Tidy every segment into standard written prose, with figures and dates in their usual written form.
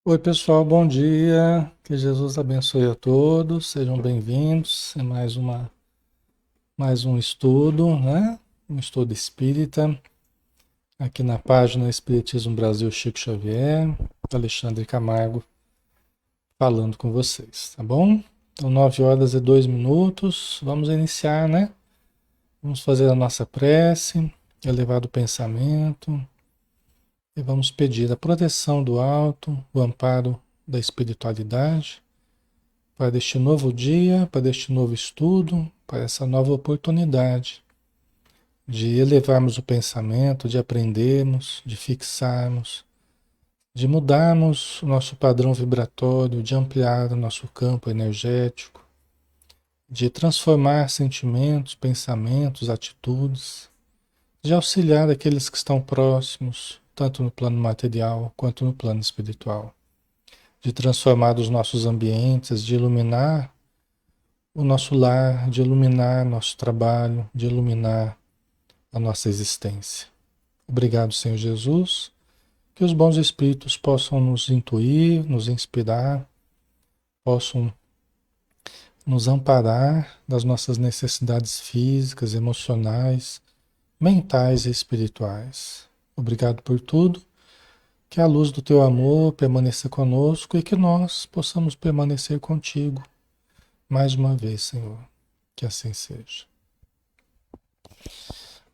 Oi, pessoal, bom dia. Que Jesus abençoe a todos. Sejam bem-vindos. É mais um estudo, né? Um estudo espírita, aqui na página Espiritismo Brasil Chico Xavier, Alexandre Camargo falando com vocês, tá bom? Então, 9 horas e 2 minutos. Vamos iniciar, né? Vamos fazer a nossa prece, elevar o pensamento e vamos pedir a proteção do alto, o amparo da espiritualidade para este novo dia, para este novo estudo, para essa nova oportunidade de elevarmos o pensamento, de aprendermos, de fixarmos, de mudarmos o nosso padrão vibratório, de ampliar o nosso campo energético, de transformar sentimentos, pensamentos, atitudes, de auxiliar aqueles que estão próximos, tanto no plano material quanto no plano espiritual, de transformar os nossos ambientes, de iluminar o nosso lar, de iluminar nosso trabalho, de iluminar a nossa existência. Obrigado, Senhor Jesus, que os bons espíritos possam nos intuir, nos inspirar, possam nos amparar das nossas necessidades físicas, emocionais, mentais e espirituais. Obrigado por tudo, que a luz do teu amor permaneça conosco e que nós possamos permanecer contigo mais uma vez, Senhor. Que assim seja.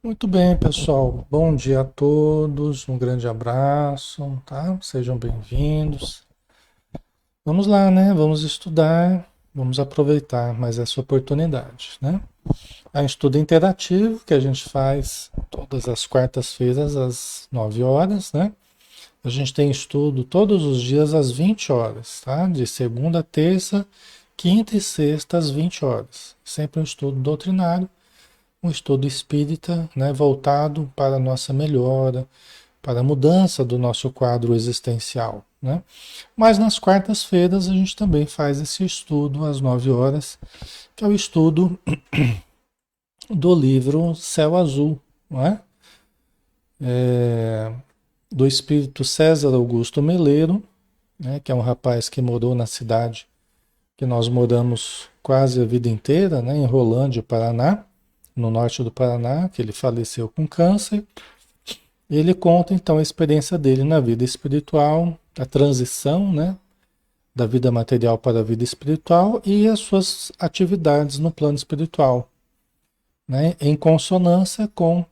Muito bem, pessoal. Bom dia a todos. Um grande abraço, tá? Sejam bem-vindos. Vamos lá, né? Vamos estudar, vamos aproveitar mais essa oportunidade, né? É um estudo interativo que a gente faz todas as quartas-feiras às 9 horas, né? A gente tem estudo todos os dias às 20 horas, tá? De segunda, terça, quinta e sexta às 20 horas. Sempre um estudo doutrinário, um estudo espírita, né, voltado para a nossa melhora, para a mudança do nosso quadro existencial, né? Mas nas quartas-feiras a gente também faz esse estudo às 9 horas, que é o estudo do livro Céu Azul, não é? É, do espírito César Augusto Meleiro, né, que é um rapaz que morou na cidade que nós moramos quase a vida inteira, né, em Rolândia, Paraná, no norte do Paraná, que ele faleceu com câncer. E ele conta então a experiência dele na vida espiritual, a transição, né, da vida material para a vida espiritual e as suas atividades no plano espiritual, né, em consonância com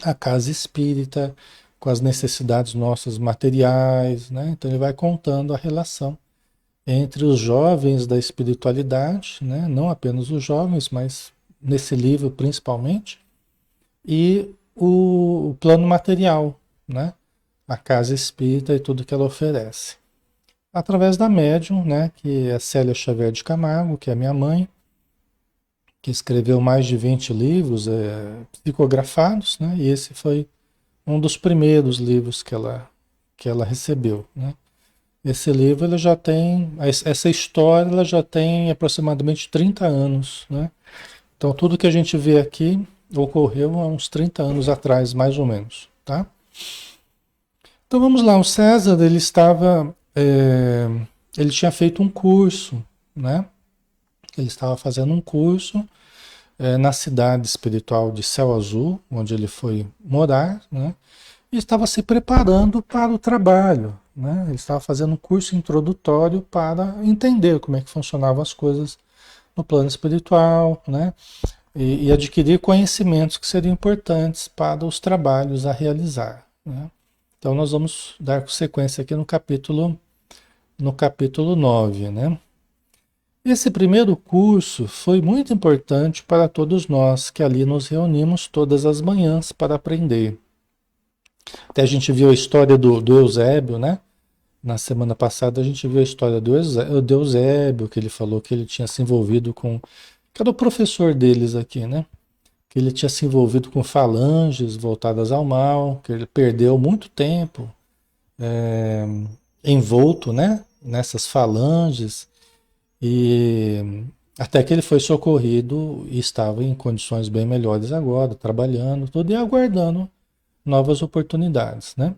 a casa espírita, com as necessidades nossas materiais, né? Então ele vai contando a relação entre os jovens da espiritualidade, né? Não apenas os jovens, mas nesse livro principalmente, e o plano material, né? A casa espírita e tudo que ela oferece. Através da médium, né? Que é Célia Xavier de Camargo, que é minha mãe, que escreveu mais de 20 livros psicografados, né? E esse foi um dos primeiros livros que ela recebeu, né? Esse livro ele já tem, essa história ela já tem aproximadamente 30 anos, né? Então tudo que a gente vê aqui ocorreu há uns 30 anos atrás, mais ou menos, tá? Então vamos lá, o César ele tinha feito um curso, né? Ele estava fazendo um curso na cidade espiritual de Céu Azul, onde ele foi morar, né? E estava se preparando para o trabalho, né? Ele estava fazendo um curso introdutório para entender como é que funcionavam as coisas no plano espiritual, né? E adquirir conhecimentos que seriam importantes para os trabalhos a realizar, né? Então nós vamos dar sequência aqui no capítulo 9, né? Esse primeiro curso foi muito importante para todos nós que ali nos reunimos todas as manhãs para aprender. Até a gente viu a história do Eusébio, né? Na semana passada a gente viu a história do Eusébio, que ele falou que ele tinha se envolvido com. Que era o professor deles aqui, né? Que ele tinha se envolvido com falanges voltadas ao mal, que ele perdeu muito tempo é, envolto, né? Nessas falanges, e até que ele foi socorrido e estava em condições bem melhores agora, trabalhando, tudo e aguardando novas oportunidades, né?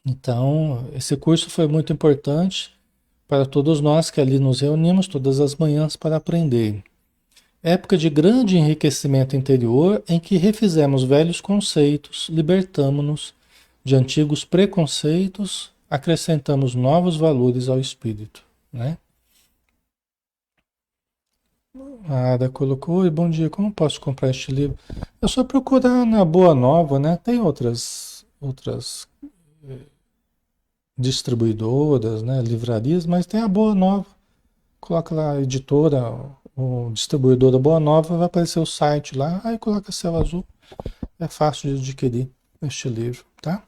Então, esse curso foi muito importante para todos nós que ali nos reunimos todas as manhãs para aprender. Época de grande enriquecimento interior em que refizemos velhos conceitos, libertamo-nos de antigos preconceitos, acrescentamos novos valores ao espírito, né? A Ada colocou: oi, bom dia, como posso comprar este livro? É só procurar na Boa Nova, né? Tem outras distribuidoras, né? Livrarias, mas tem a Boa Nova. Coloca lá a editora, o distribuidor da Boa Nova, vai aparecer o site lá, aí coloca Céu Azul. É fácil de adquirir este livro, tá?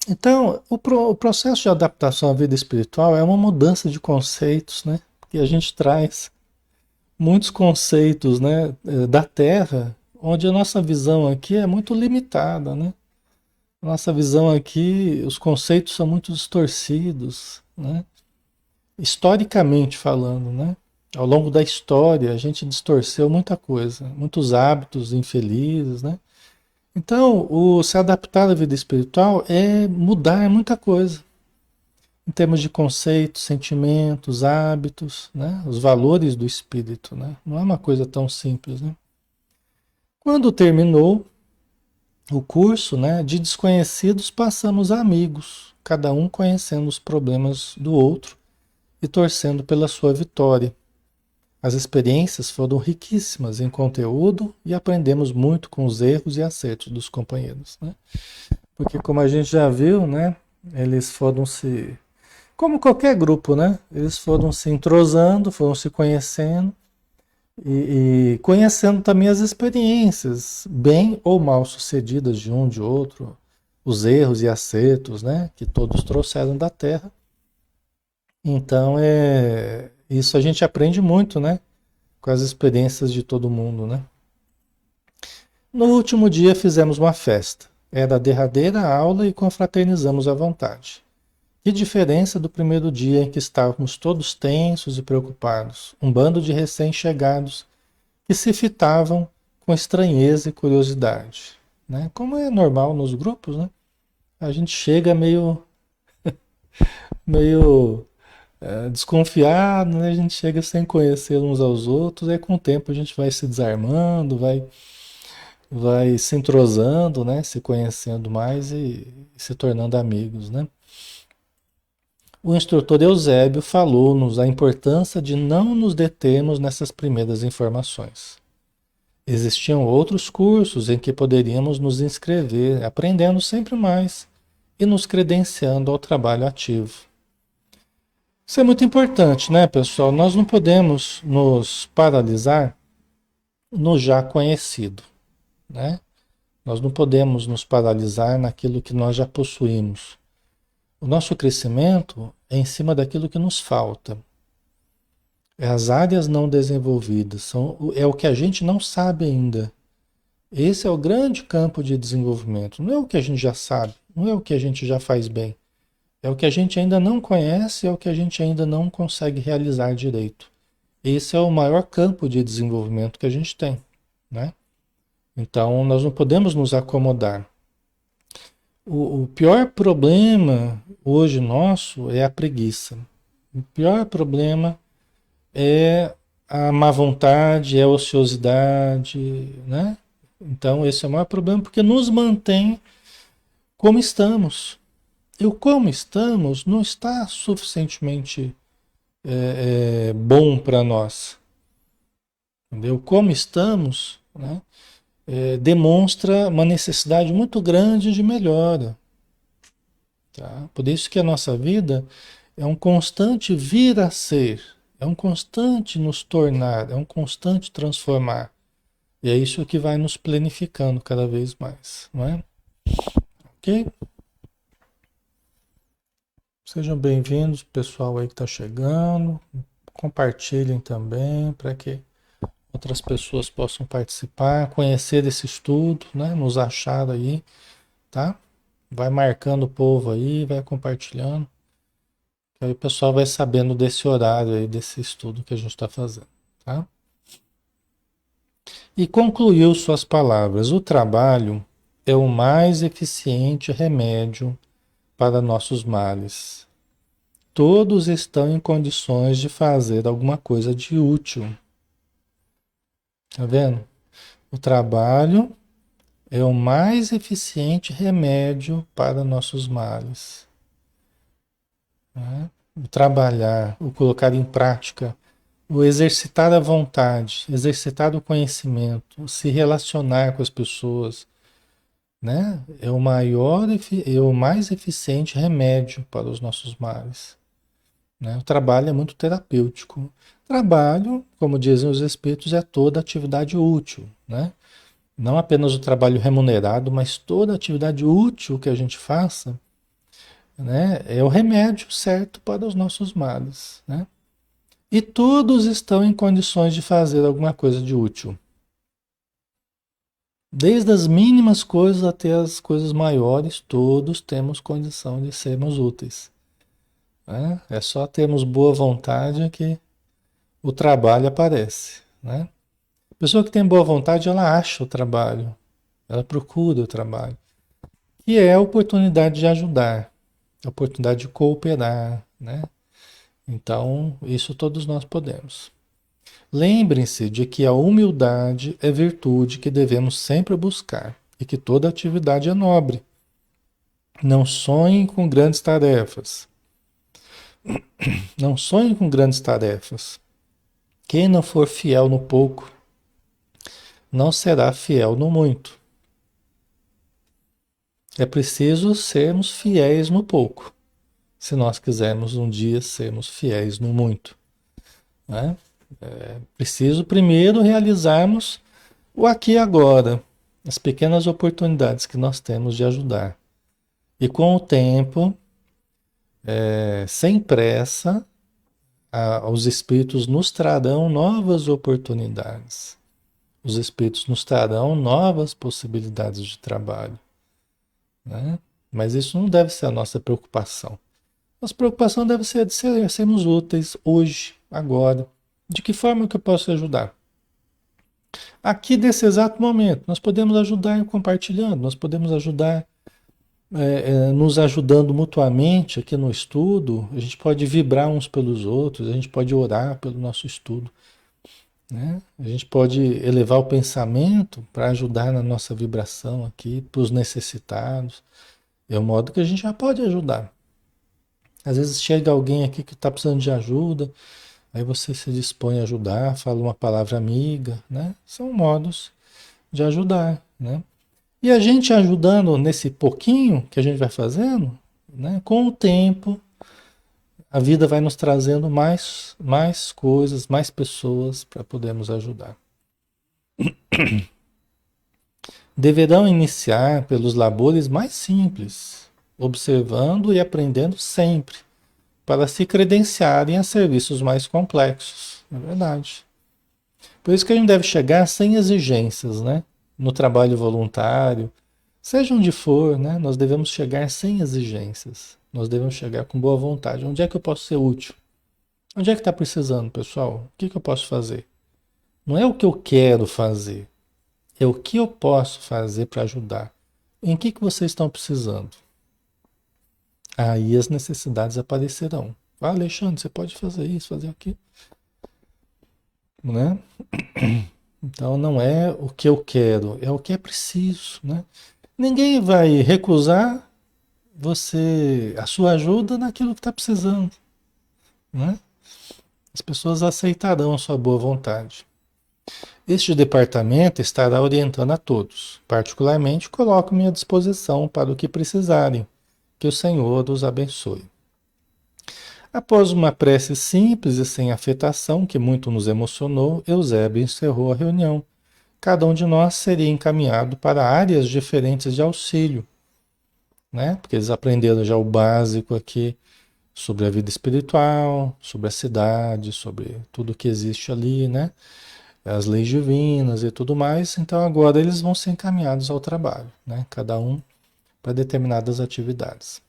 Então, o processo de adaptação à vida espiritual é uma mudança de conceitos, né? Que a gente traz muitos conceitos, né, da Terra, onde a nossa visão aqui é muito limitada, né? A nossa visão aqui, os conceitos são muito distorcidos, né? Historicamente falando, né? Ao longo da história, a gente distorceu muita coisa, muitos hábitos infelizes, né? Então, o se adaptar à vida espiritual é mudar muita coisa, em termos de conceitos, sentimentos, hábitos, né? Os valores do espírito, né? Não é uma coisa tão simples, né? Quando terminou o curso, né, de desconhecidos passamos a amigos, cada um conhecendo os problemas do outro e torcendo pela sua vitória. As experiências foram riquíssimas em conteúdo e aprendemos muito com os erros e acertos dos companheiros, né? Porque como a gente já viu, né, eles foram se, como qualquer grupo, né, eles foram se entrosando, foram se conhecendo e conhecendo também as experiências, bem ou mal sucedidas de um de outro, os erros e acertos, né, que todos trouxeram da Terra. Então, isso a gente aprende muito, né, com as experiências de todo mundo, né? No último dia fizemos uma festa. Era a derradeira aula e confraternizamos à vontade. Que diferença do primeiro dia em que estávamos todos tensos e preocupados, um bando de recém-chegados que se fitavam com estranheza e curiosidade, né? Como é normal nos grupos, né? A gente chega meio desconfiado, né? A gente chega sem conhecer uns aos outros, aí com o tempo a gente vai se desarmando, vai se entrosando, né? Se conhecendo mais e se tornando amigos, né? O instrutor Eusébio falou-nos a importância de não nos determos nessas primeiras informações. Existiam outros cursos em que poderíamos nos inscrever, aprendendo sempre mais e nos credenciando ao trabalho ativo. Isso é muito importante, né, pessoal? Nós não podemos nos paralisar no já conhecido, né? Nós não podemos nos paralisar naquilo que nós já possuímos. O nosso crescimento é em cima daquilo que nos falta. É as áreas não desenvolvidas, é o que a gente não sabe ainda. Esse é o grande campo de desenvolvimento. Não é o que a gente já sabe, não é o que a gente já faz bem. É o que a gente ainda não conhece, é o que a gente ainda não consegue realizar direito. Esse é o maior campo de desenvolvimento que a gente tem, né? Então, nós não podemos nos acomodar. O pior problema hoje nosso é a preguiça. O pior problema é a má vontade, é a ociosidade, né? Então, esse é o maior problema porque nos mantém como estamos. E o como estamos não está suficientemente bom para nós. Entendeu? Como estamos, né, demonstra uma necessidade muito grande de melhora. Tá? Por isso que a nossa vida é um constante vir a ser, é um constante nos tornar, é um constante transformar. E é isso que vai nos planificando cada vez mais, não é? Ok? Sejam bem-vindos, pessoal aí que está chegando. Compartilhem também para que outras pessoas possam participar, conhecer esse estudo, né? Nos achar aí, tá? Vai marcando o povo aí, vai compartilhando. Que aí o pessoal vai sabendo desse horário aí, desse estudo que a gente está fazendo, tá? E concluiu suas palavras. O trabalho é o mais eficiente remédio para nossos males. Todos estão em condições de fazer alguma coisa de útil. Tá vendo? O trabalho é o mais eficiente remédio para nossos males. Né? O trabalhar, o colocar em prática, o exercitar a vontade, exercitar o conhecimento, o se relacionar com as pessoas, né? É o maior, é o mais eficiente remédio para os nossos males. Né? O trabalho é muito terapêutico. Trabalho, como dizem os espíritos, é toda atividade útil, né? Não apenas o trabalho remunerado, mas toda atividade útil que a gente faça, né, é o remédio certo para os nossos males, né? E todos estão em condições de fazer alguma coisa de útil. Desde as mínimas coisas até as coisas maiores, todos temos condição de sermos úteis. Né? É só termos boa vontade que o trabalho aparece. Né? A pessoa que tem boa vontade, ela acha o trabalho, ela procura o trabalho. E é a oportunidade de ajudar, a oportunidade de cooperar. Né? Então, isso todos nós podemos. Lembrem-se de que a humildade é virtude que devemos sempre buscar e que toda atividade é nobre. Não sonhem com grandes tarefas. Não sonhem com grandes tarefas. Quem não for fiel no pouco, não será fiel no muito. É preciso sermos fiéis no pouco, se nós quisermos um dia sermos fiéis no muito. Né? É preciso primeiro realizarmos o aqui e agora, as pequenas oportunidades que nós temos de ajudar. E com o tempo, sem pressa, os espíritos nos trarão novas oportunidades. Os espíritos nos trarão novas possibilidades de trabalho. Né? Mas isso não deve ser a nossa preocupação. Nossa preocupação deve ser de sermos úteis hoje, agora. De que forma que eu posso ajudar? Aqui, nesse exato momento, nós podemos ajudar compartilhando, nós podemos ajudar nos ajudando mutuamente aqui no estudo. A gente pode vibrar uns pelos outros, a gente pode orar pelo nosso estudo. Né? A gente pode elevar o pensamento para ajudar na nossa vibração aqui, para os necessitados. É um modo que a gente já pode ajudar. Às vezes chega alguém aqui que está precisando de ajuda, aí você se dispõe a ajudar, fala uma palavra amiga, né? São modos de ajudar, né? E a gente ajudando nesse pouquinho que a gente vai fazendo, né? Com o tempo, a vida vai nos trazendo mais coisas, mais pessoas para podermos ajudar. Deverão iniciar pelos labores mais simples, observando e aprendendo sempre, para se credenciarem a serviços mais complexos. É verdade. Por isso que a gente deve chegar sem exigências, né? No trabalho voluntário, seja onde for, né? Nós devemos chegar sem exigências. Nós devemos chegar com boa vontade. Onde é que eu posso ser útil? Onde é que está precisando, pessoal? O que eu posso fazer? Não é o que eu quero fazer, é o que eu posso fazer para ajudar. Em que vocês estão precisando? Aí as necessidades aparecerão. Ah, Alexandre, você pode fazer isso, fazer aquilo, né? Então não é o que eu quero, é o que é preciso, né? Ninguém vai recusar a sua ajuda naquilo que está precisando, né? As pessoas aceitarão a sua boa vontade. Este departamento estará orientando a todos. Particularmente, coloco-me à disposição para o que precisarem. Que o Senhor os abençoe. Após uma prece simples e sem afetação, que muito nos emocionou, Eusébio encerrou a reunião. Cada um de nós seria encaminhado para áreas diferentes de auxílio, né? Porque eles aprenderam já o básico aqui sobre a vida espiritual, sobre a cidade, sobre tudo que existe ali, né? As leis divinas e tudo mais. Então agora eles vão ser encaminhados ao trabalho, né? Cada um para determinadas atividades.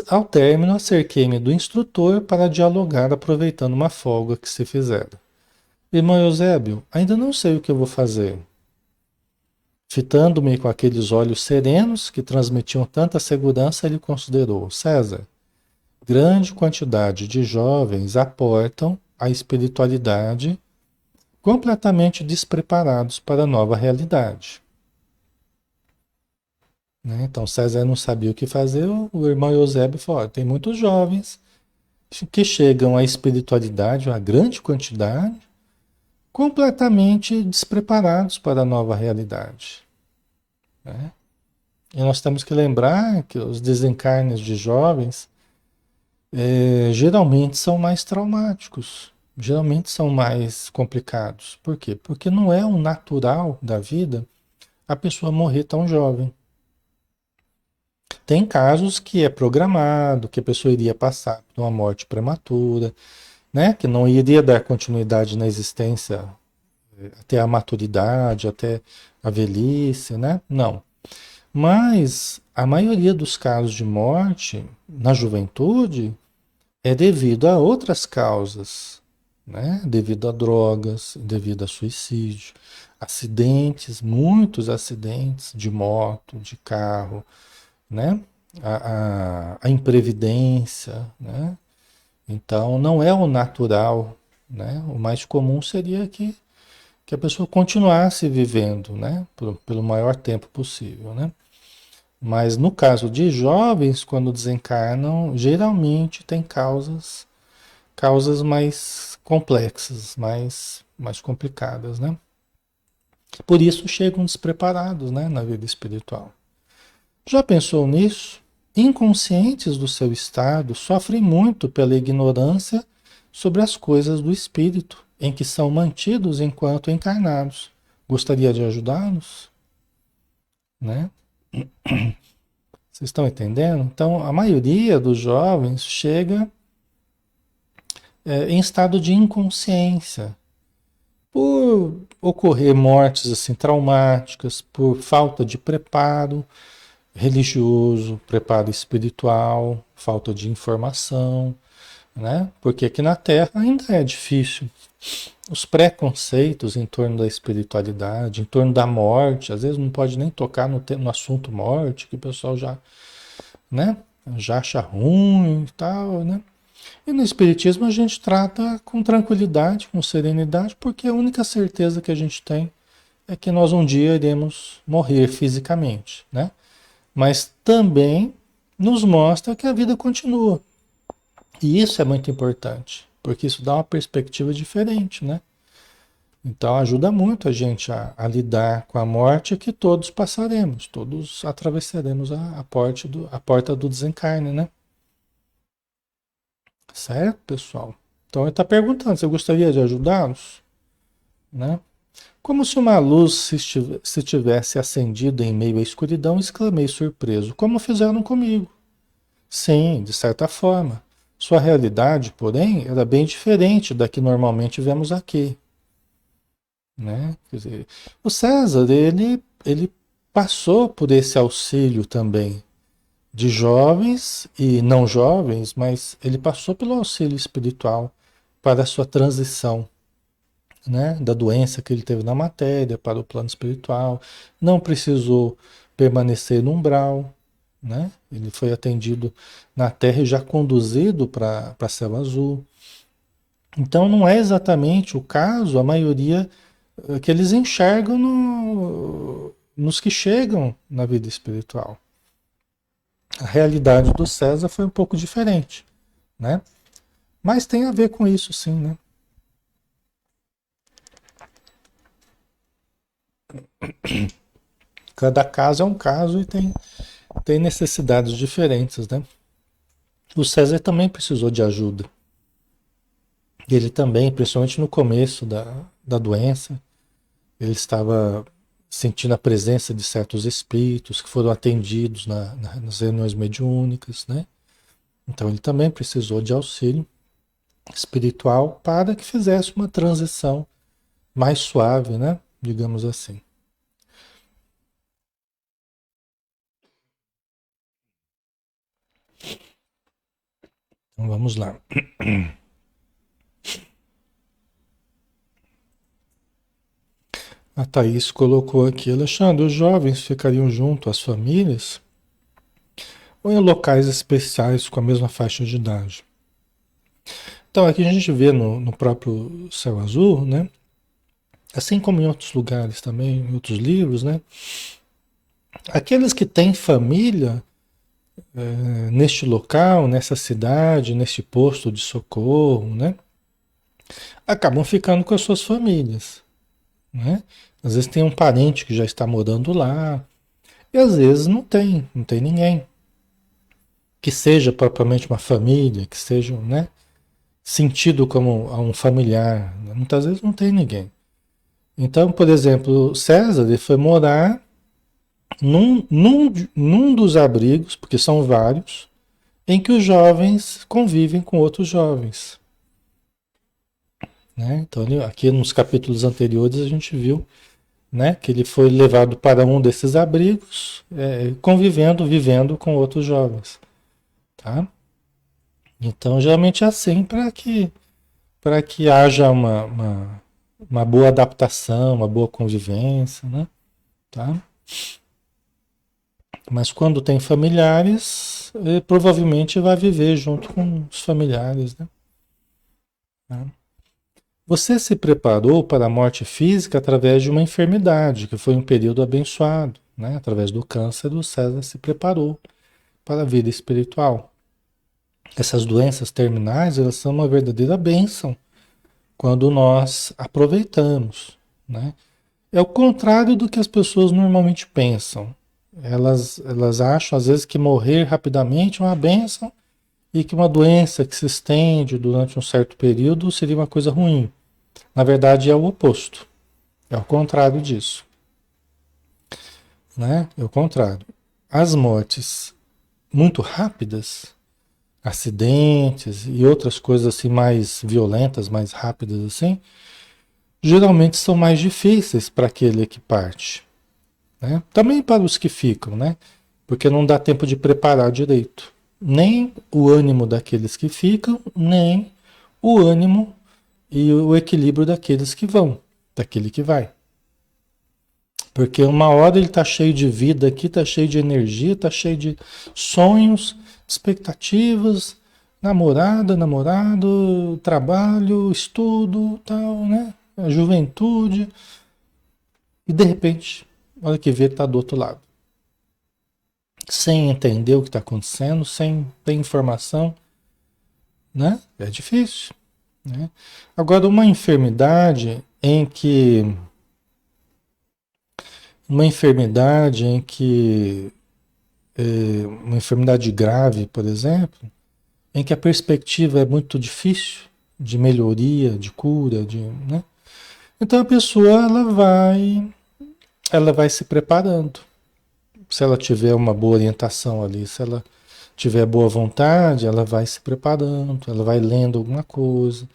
Ao término, acerquei-me do instrutor para dialogar, aproveitando uma folga que se fizera. Irmão Eusébio, ainda não sei o que eu vou fazer. Fitando-me com aqueles olhos serenos que transmitiam tanta segurança, ele considerou: César, grande quantidade de jovens aportam a espiritualidade completamente despreparados para a nova realidade. Né? Então César não sabia o que fazer, o irmão Eusébio falou: "Ó, tem muitos jovens que chegam à espiritualidade, uma grande quantidade, completamente despreparados para a nova realidade. Né? E nós temos que lembrar que os desencarnes de jovens geralmente são mais traumáticos, geralmente são mais complicados. Por quê? Porque não é o natural da vida a pessoa morrer tão jovem. Tem casos que é programado, que a pessoa iria passar por uma morte prematura, né? Que não iria dar continuidade na existência até a maturidade, até a velhice, né? Não. Mas a maioria dos casos de morte na juventude é devido a outras causas, né? Devido a drogas, devido a suicídio, acidentes, muitos acidentes de moto, de carro, né? A imprevidência, né? Então não é o natural, né? O mais comum seria que a pessoa continuasse vivendo, né? Pelo maior tempo possível, né? Mas no caso de jovens, quando desencarnam, geralmente tem causas mais complexas, mais complicadas, né? Por isso chegam despreparados, né, na vida espiritual. Já pensou nisso? Inconscientes do seu estado, sofrem muito pela ignorância sobre as coisas do espírito, em que são mantidos enquanto encarnados. Gostaria de ajudá-los, né? Vocês estão entendendo? Então, a maioria dos jovens chega em estado de inconsciência, por ocorrer mortes assim traumáticas, por falta de preparo religioso, preparo espiritual, falta de informação, né? Porque aqui na Terra ainda é difícil. Os preconceitos em torno da espiritualidade, em torno da morte, às vezes não pode nem tocar no assunto morte, que o pessoal já, né? Já acha ruim e tal, né? E no Espiritismo a gente trata com tranquilidade, com serenidade, porque a única certeza que a gente tem é que nós um dia iremos morrer fisicamente, né? Mas também nos mostra que a vida continua. E isso é muito importante, porque isso dá uma perspectiva diferente, né? Então ajuda muito a gente a lidar com a morte que todos passaremos, todos atravessaremos a porta do desencarne, né? Certo, pessoal? Então ele está perguntando se eu gostaria de ajudá-los, né? Como se uma luz se tivesse acendido em meio à escuridão, exclamei surpreso. Como fizeram comigo? Sim, de certa forma. Sua realidade, porém, era bem diferente da que normalmente vemos aqui, né? Quer dizer, o César, ele passou por esse auxílio também de jovens e não jovens, mas ele passou pelo auxílio espiritual para a sua transição, né, da doença que ele teve na matéria para o plano espiritual. Não precisou permanecer no umbral, né? Ele foi atendido na Terra e já conduzido para a Cela Azul. Então não é exatamente o caso, a maioria que eles enxergam nos que chegam na vida espiritual. A realidade do César foi um pouco diferente, né? Mas tem a ver com isso, sim, né? Cada caso é um caso e tem necessidades diferentes, né? O César também precisou de ajuda. Ele também, principalmente no começo da doença, ele estava sentindo a presença de certos espíritos que foram atendidos nas reuniões mediúnicas, né? Então ele também precisou de auxílio espiritual para que fizesse uma transição mais suave, né? Digamos assim. Então vamos lá. A Thaís colocou aqui, Alexandre, os jovens ficariam junto às famílias ou em locais especiais com a mesma faixa de idade? Então, aqui a gente vê no próprio Céu Azul, né? Assim como em outros lugares também, em outros livros, né? Aqueles que têm família neste local, nessa cidade, neste posto de socorro, né? Acabam ficando com as suas famílias, né? Às vezes tem um parente que já está morando lá, e às vezes não tem ninguém que seja propriamente uma família, que seja, né, sentido como um familiar. Muitas vezes não tem ninguém. Então, por exemplo, César ele foi morar num dos abrigos, porque são vários, em que os jovens convivem com outros jovens. Né? Então, aqui nos capítulos anteriores a gente viu, né, que ele foi levado para um desses abrigos, convivendo, vivendo com outros jovens. Tá? Então, geralmente é assim para que haja uma boa adaptação, uma boa convivência, né? Tá? Mas quando tem familiares, provavelmente vai viver junto com os familiares, né? Tá? Você se preparou para a morte física através de uma enfermidade, que foi um período abençoado, né? Através do câncer, o César se preparou para a vida espiritual. Essas doenças terminais, elas são uma verdadeira bênção quando nós aproveitamos, né? É o contrário do que as pessoas normalmente pensam. Elas acham, às vezes, que morrer rapidamente é uma bênção e que uma doença que se estende durante um certo período seria uma coisa ruim. Na verdade, é o oposto. É o contrário disso, né? É o contrário. As mortes muito rápidas, acidentes e outras coisas assim mais violentas, mais rápidas assim, geralmente são mais difíceis para aquele que parte, né? Também para os que ficam, né? Porque não dá tempo de preparar direito. Nem o ânimo daqueles que ficam, nem o ânimo e o equilíbrio daqueles que vão, daquele que vai. Porque uma hora ele está cheio de vida aqui, está cheio de energia, está cheio de sonhos, expectativas, namorada, namorado, trabalho, estudo, tal, né? A juventude. E de repente, olha que vê, está do outro lado. Sem entender o que está acontecendo, sem ter informação, né? É difícil, né? Agora, uma enfermidade em que uma enfermidade grave, por exemplo, em que a perspectiva é muito difícil de melhoria, de cura, né? Então a pessoa ela vai se preparando. Se ela tiver uma boa orientação ali, se ela tiver boa vontade, ela vai se preparando, ela vai lendo alguma coisa,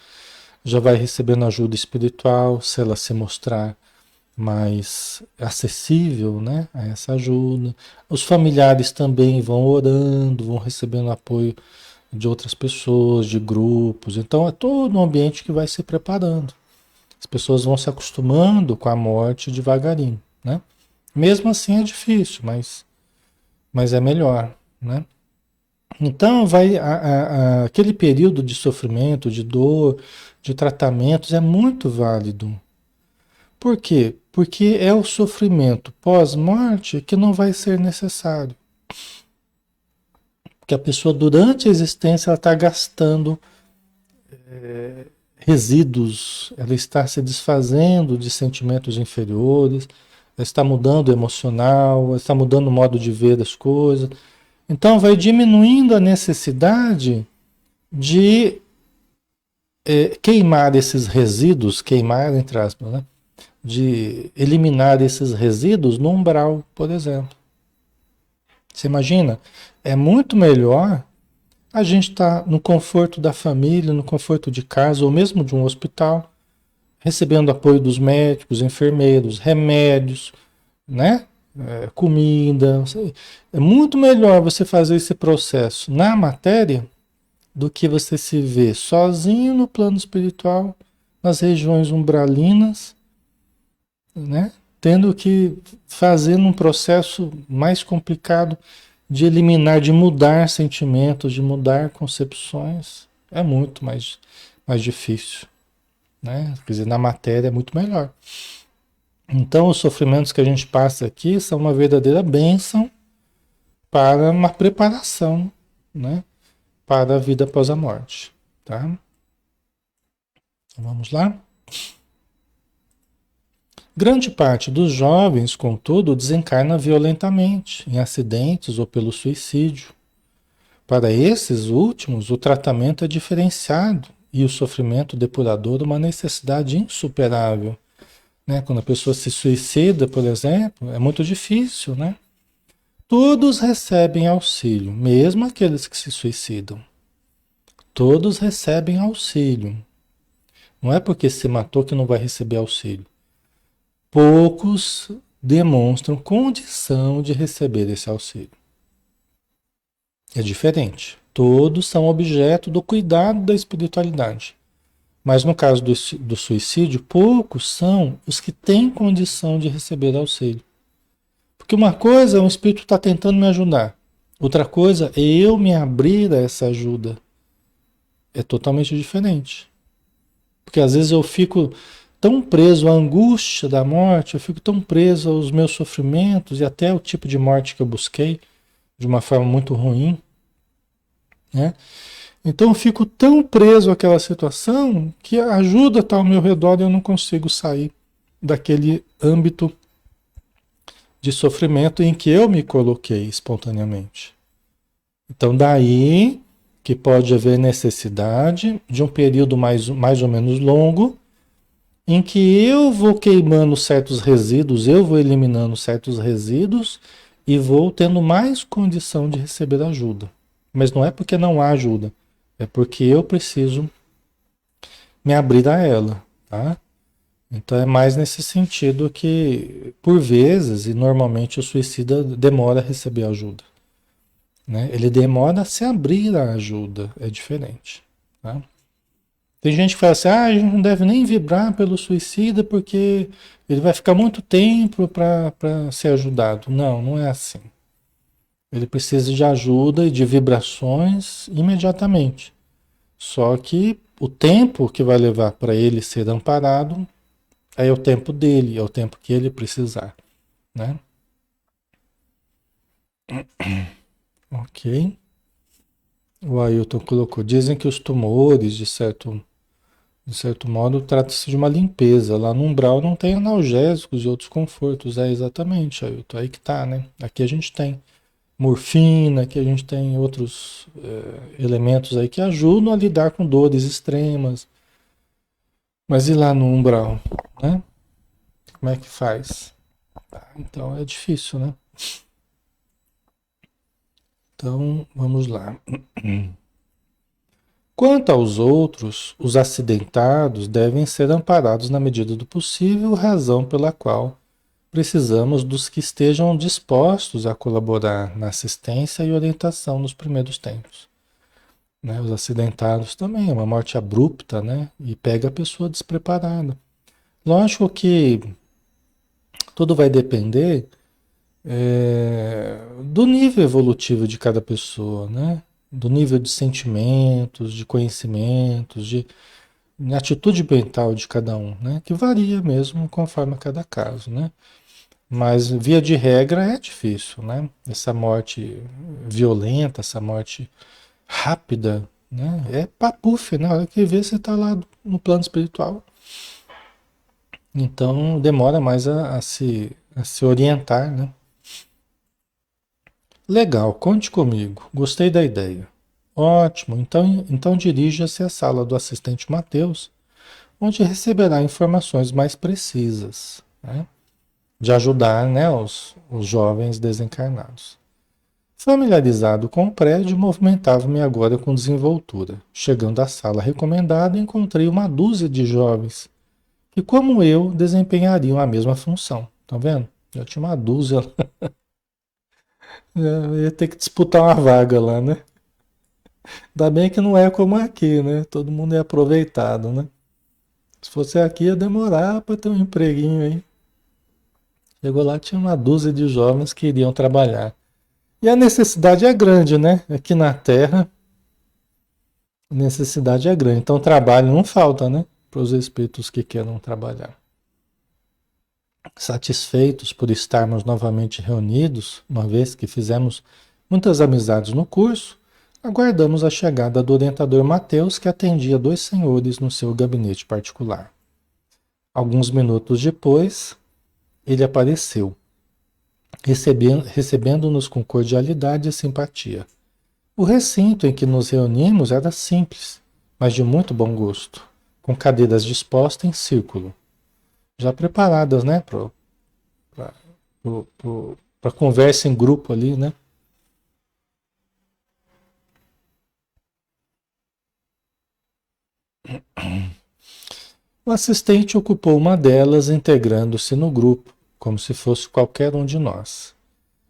já vai recebendo ajuda espiritual, se ela se mostrar mais acessível, né, a essa ajuda. Os familiares também vão orando, vão recebendo apoio de outras pessoas, de grupos. Então é todo um ambiente que vai se preparando. As pessoas vão se acostumando com a morte devagarinho, né? Mesmo assim é difícil, mas é melhor, né? Então aquele período de sofrimento, de dor, de tratamentos é muito válido. Por quê? Porque é o sofrimento pós-morte que não vai ser necessário. Porque a pessoa, durante a existência, ela está gastando resíduos, ela está se desfazendo de sentimentos inferiores, ela está mudando o emocional, ela está mudando o modo de ver as coisas. Então, vai diminuindo a necessidade de queimar esses resíduos, queimar entre aspas, né? De eliminar esses resíduos no umbral, por exemplo. Você imagina? É muito melhor a gente estar no conforto da família, no conforto de casa, ou mesmo de um hospital, recebendo apoio dos médicos, enfermeiros, remédios, né? Comida. É muito melhor você fazer esse processo na matéria do que você se ver sozinho no plano espiritual, nas regiões umbralinas, né? Tendo que fazer um processo mais complicado de eliminar, de mudar sentimentos, de mudar concepções, é muito mais difícil, né? Quer dizer, na matéria é muito melhor. Então, os sofrimentos que a gente passa aqui são uma verdadeira bênção para uma preparação, né? Para a vida após a morte, tá? Então, vamos lá? Grande parte dos jovens, contudo, desencarna violentamente, em acidentes ou pelo suicídio. Para esses últimos, o tratamento é diferenciado e o sofrimento depurador uma necessidade insuperável, né? Quando a pessoa se suicida, por exemplo, é muito difícil, né? Todos recebem auxílio, mesmo aqueles que se suicidam. Todos recebem auxílio. Não é porque se matou que não vai receber auxílio. Poucos demonstram condição de receber esse auxílio. É diferente. Todos são objeto do cuidado da espiritualidade. Mas no caso do suicídio, poucos são os que têm condição de receber auxílio. Porque uma coisa, o espírito está tentando me ajudar. Outra coisa é eu me abrir a essa ajuda. É totalmente diferente. Porque às vezes eu fico tão preso à angústia da morte, eu fico tão preso aos meus sofrimentos e até o tipo de morte que eu busquei, de uma forma muito ruim, né? Então eu fico tão preso àquela situação que a ajuda está ao meu redor e eu não consigo sair daquele âmbito de sofrimento em que eu me coloquei espontaneamente. Então daí que pode haver necessidade de um período mais ou menos longo em que eu vou queimando certos resíduos, eu vou eliminando certos resíduos e vou tendo mais condição de receber ajuda. Mas não é porque não há ajuda, é porque eu preciso me abrir a ela, tá? Então é mais nesse sentido que, por vezes, e normalmente o suicida demora a receber ajuda, né? Ele demora a se abrir à ajuda, é diferente, tá? Tem gente que fala assim, a gente não deve nem vibrar pelo suicida porque ele vai ficar muito tempo para ser ajudado. Não, não é assim. Ele precisa de ajuda e de vibrações imediatamente. Só que o tempo que vai levar para ele ser amparado é o tempo dele, é o tempo que ele precisar, né? Ok. O Ailton colocou, dizem que os tumores, de certo modo, trata-se de uma limpeza. Lá no umbral não tem analgésicos e outros confortos. É exatamente, Ailton. Aí que tá, né? Aqui a gente tem morfina, aqui a gente tem outros elementos aí que ajudam a lidar com dores extremas. Mas e lá no umbral, né? Como é que faz? Então é difícil, né? Então vamos lá. Quanto aos outros, os acidentados devem ser amparados na medida do possível, razão pela qual precisamos dos que estejam dispostos a colaborar na assistência e orientação nos primeiros tempos, né? Os acidentados também, é uma morte abrupta, né? E pega a pessoa despreparada. Lógico que tudo vai depender do nível evolutivo de cada pessoa, né? Do nível de sentimentos, de conhecimentos, de atitude mental de cada um, né? Que varia mesmo conforme cada caso, né? Mas via de regra é difícil, né? Essa morte violenta, essa morte rápida, né? É papuf, na hora que vê você está lá no plano espiritual. Então demora mais a se orientar, né? Legal, conte comigo. Gostei da ideia. Ótimo, então dirija-se à sala do assistente Mateus, onde receberá informações mais precisas, né? De ajudar, né, os jovens desencarnados. Familiarizado com o prédio, movimentava-me agora com desenvoltura. Chegando à sala recomendada, encontrei uma dúzia de jovens que, como eu, desempenhariam a mesma função. Tá vendo? Já tinha uma dúzia lá. Eu ia ter que disputar uma vaga lá, né? Ainda bem que não é como aqui, né? Todo mundo é aproveitado, né? Se fosse aqui, ia demorar para ter um empreguinho aí. Chegou lá, tinha uma dúzia de jovens que iriam trabalhar. E a necessidade é grande, né? Aqui na Terra, a necessidade é grande. Então, trabalho não falta, né? Para os espíritos que queiram trabalhar. Satisfeitos por estarmos novamente reunidos, uma vez que fizemos muitas amizades no curso, aguardamos a chegada do orientador Mateus, que atendia dois senhores no seu gabinete particular. Alguns minutos depois, ele apareceu, recebendo-nos com cordialidade e simpatia. O recinto em que nos reunimos era simples, mas de muito bom gosto, com cadeiras dispostas em círculo, já preparadas, né, para conversa em grupo ali, né? O assistente ocupou uma delas, integrando-se no grupo, como se fosse qualquer um de nós.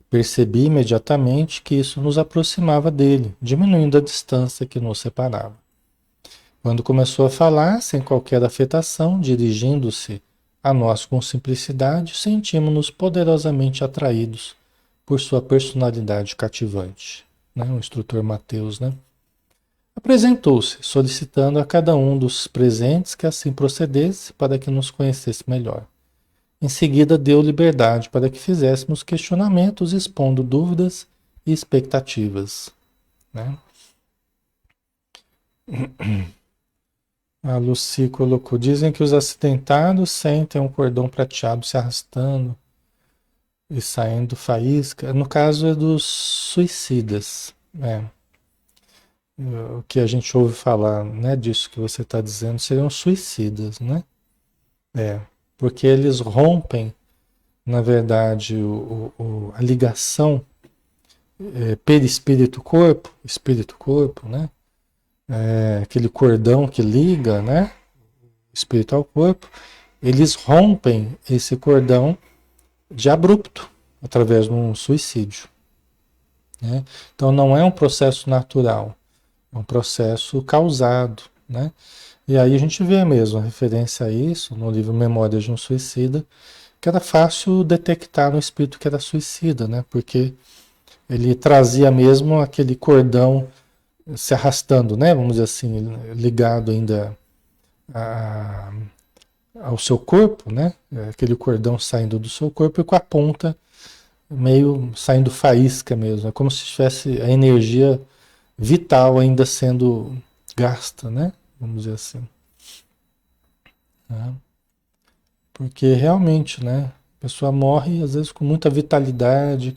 Percebi imediatamente que isso nos aproximava dele, diminuindo a distância que nos separava. Quando começou a falar, sem qualquer afetação, dirigindo-se a nós com simplicidade, sentimos-nos poderosamente atraídos por sua personalidade cativante. Né? O instrutor Mateus, né? Apresentou-se, solicitando a cada um dos presentes que assim procedesse para que nos conhecesse melhor. Em seguida, deu liberdade para que fizéssemos questionamentos, expondo dúvidas e expectativas. Né? A Lucy colocou: dizem que os acidentados sentem um cordão prateado se arrastando e saindo faísca. No caso é dos suicidas. É. O que a gente ouve falar, né, disso que você está dizendo, seriam suicidas, né? É, porque eles rompem, na verdade, a ligação perispírito-corpo, espírito-corpo, né? É, aquele cordão que liga, né, espírito ao corpo, eles rompem esse cordão de abrupto, através de um suicídio. Né? Então não é um processo natural, é um processo causado. Né? E aí a gente vê mesmo a referência a isso no livro Memórias de um Suicida, que era fácil detectar no espírito que era suicida, né? Porque ele trazia mesmo aquele cordão se arrastando, né? Vamos dizer assim, ligado ainda a, ao seu corpo, né? Aquele cordão saindo do seu corpo e com a ponta meio saindo faísca mesmo. É como se tivesse a energia vital ainda sendo gasta, né? Vamos dizer assim. Né? Porque realmente, né? A pessoa morre às vezes com muita vitalidade,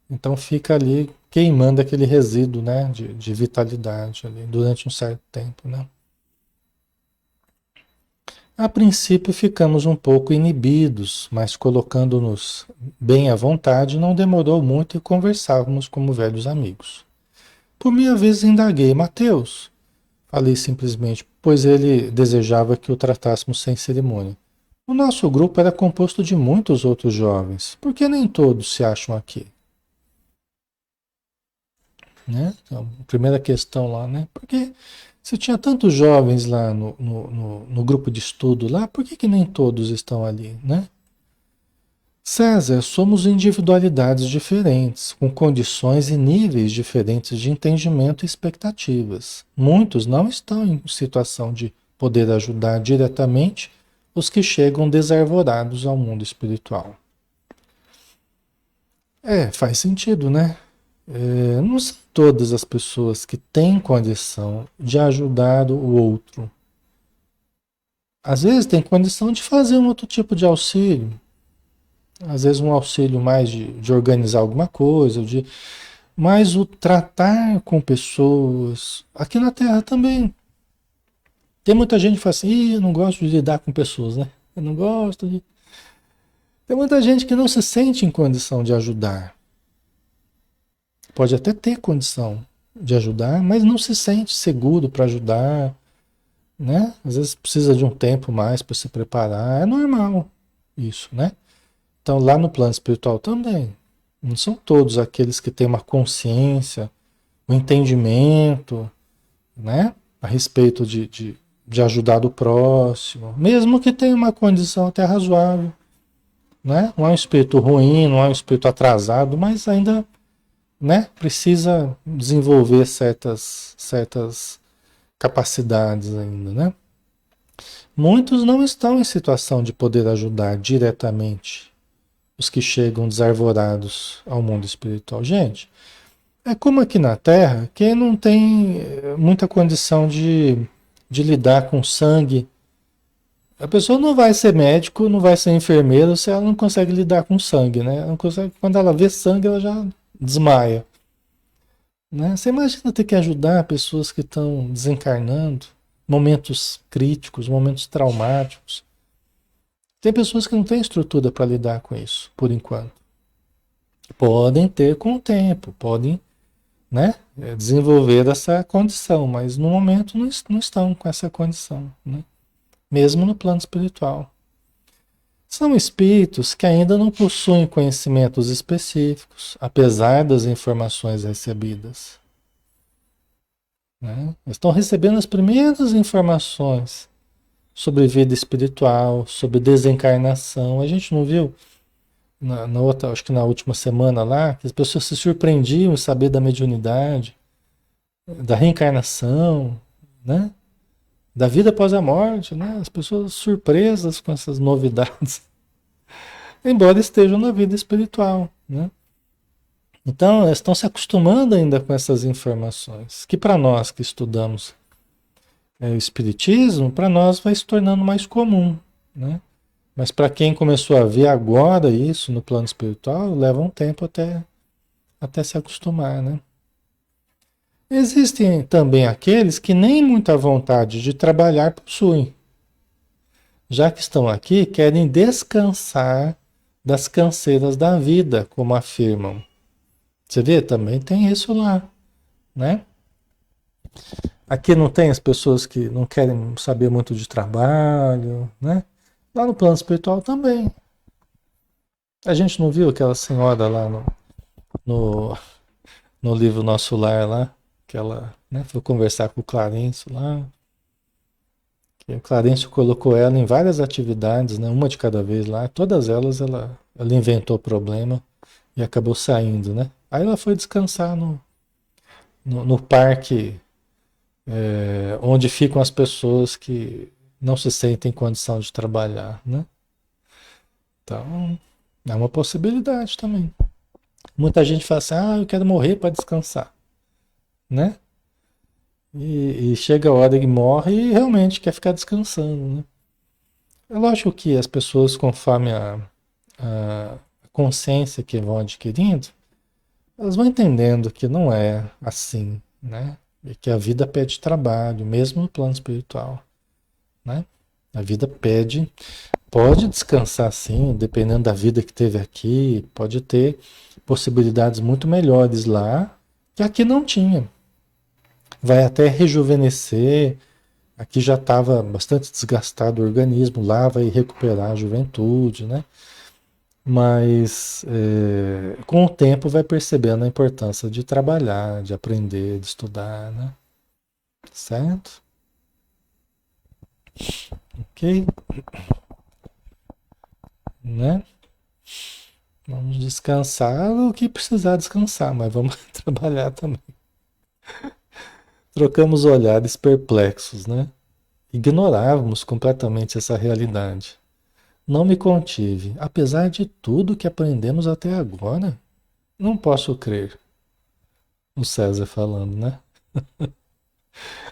então fica ali queimando aquele resíduo, né? De vitalidade ali durante um certo tempo, né? A princípio ficamos um pouco inibidos, mas colocando-nos bem à vontade, não demorou muito e conversávamos como velhos amigos. Por minha vez indaguei: Mateus, falei simplesmente, pois ele desejava que o tratássemos sem cerimônia. O nosso grupo era composto de muitos outros jovens, por que nem todos se acham aqui? Né? Então, primeira questão lá, né? Porque se tinha tantos jovens lá no grupo de estudo lá, por que nem todos estão ali, né? César, somos individualidades diferentes, com condições e níveis diferentes de entendimento e expectativas. Muitos não estão em situação de poder ajudar diretamente os que chegam desarvorados ao mundo espiritual. É, faz sentido, né? Não são todas as pessoas que têm condição de ajudar o outro. Às vezes tem condição de fazer um outro tipo de auxílio. Às vezes um auxílio mais de organizar alguma coisa, mas o tratar com pessoas, aqui na Terra também. Tem muita gente que fala assim: eu não gosto de lidar com pessoas, né? Eu não gosto de. Tem muita gente que não se sente em condição de ajudar. Pode até ter condição de ajudar, mas não se sente seguro para ajudar, né? Às vezes precisa de um tempo mais para se preparar. É normal isso, né? Então, lá no plano espiritual também. Não são todos aqueles que têm uma consciência, um entendimento, né? A respeito de ajudar o próximo. Mesmo que tenha uma condição até razoável. né? Não é um espírito ruim, não é um espírito atrasado, mas ainda, né, precisa desenvolver certas capacidades ainda, né? Muitos não estão em situação de poder ajudar diretamente os que chegam desarvorados ao mundo espiritual. Gente, é como aqui na Terra, quem não tem muita condição de lidar com sangue. A pessoa não vai ser médico, não vai ser enfermeiro se ela não consegue lidar com sangue, né? Ela não consegue, quando ela vê sangue, ela já desmaia, né? Você imagina ter que ajudar pessoas que estão desencarnando, momentos críticos, momentos traumáticos. Tem pessoas que não têm estrutura para lidar com isso, por enquanto. Podem ter com o tempo, podem, né, desenvolver essa condição, mas no momento não estão com essa condição, né? Mesmo no plano espiritual. São espíritos que ainda não possuem conhecimentos específicos, apesar das informações recebidas, né? Estão recebendo as primeiras informações sobre vida espiritual, sobre desencarnação. A gente não viu na outra, acho que na última semana lá, que as pessoas se surpreendiam em saber da mediunidade, da reencarnação, né? Da vida após a morte, né? As pessoas surpresas com essas novidades, embora estejam na vida espiritual, né? Então, elas estão se acostumando ainda com essas informações, que para nós que estudamos o Espiritismo, para nós vai se tornando mais comum, né? Mas para quem começou a ver agora isso no plano espiritual, leva um tempo até se acostumar, né? Existem também aqueles que nem muita vontade de trabalhar possuem. Já que estão aqui, querem descansar das canseiras da vida, como afirmam. Você vê, também tem isso lá, né? Aqui não tem as pessoas que não querem saber muito de trabalho, né? Lá no plano espiritual também. A gente não viu aquela senhora lá no, no livro Nosso Lar lá, que ela, né, foi conversar com o Clarencio lá, que o Clarencio colocou ela em várias atividades, né, uma de cada vez lá, todas elas ela inventou problema e acabou saindo, né? Aí ela foi descansar no parque onde ficam as pessoas que não se sentem em condição de trabalhar, né? Então, é uma possibilidade também. Muita gente fala assim, eu quero morrer para descansar, né? E chega a hora que morre e realmente quer ficar descansando, né? É lógico que as pessoas, conforme a consciência que vão adquirindo, elas vão entendendo que não é assim, né? E que a vida pede trabalho, mesmo no plano espiritual, né? A vida pede, pode descansar sim, dependendo da vida que teve aqui, pode ter possibilidades muito melhores lá que aqui não tinha. Vai até rejuvenescer. Aqui já estava bastante desgastado o organismo, lá vai recuperar a juventude, né? Mas com o tempo vai percebendo a importância de trabalhar, de aprender, de estudar, né? Certo? Ok? Né? Vamos descansar o que precisar descansar, mas vamos trabalhar também. Trocamos olhares perplexos, né? Ignorávamos completamente essa realidade. Não me contive, apesar de tudo que aprendemos até agora. Não posso crer. O César falando, né?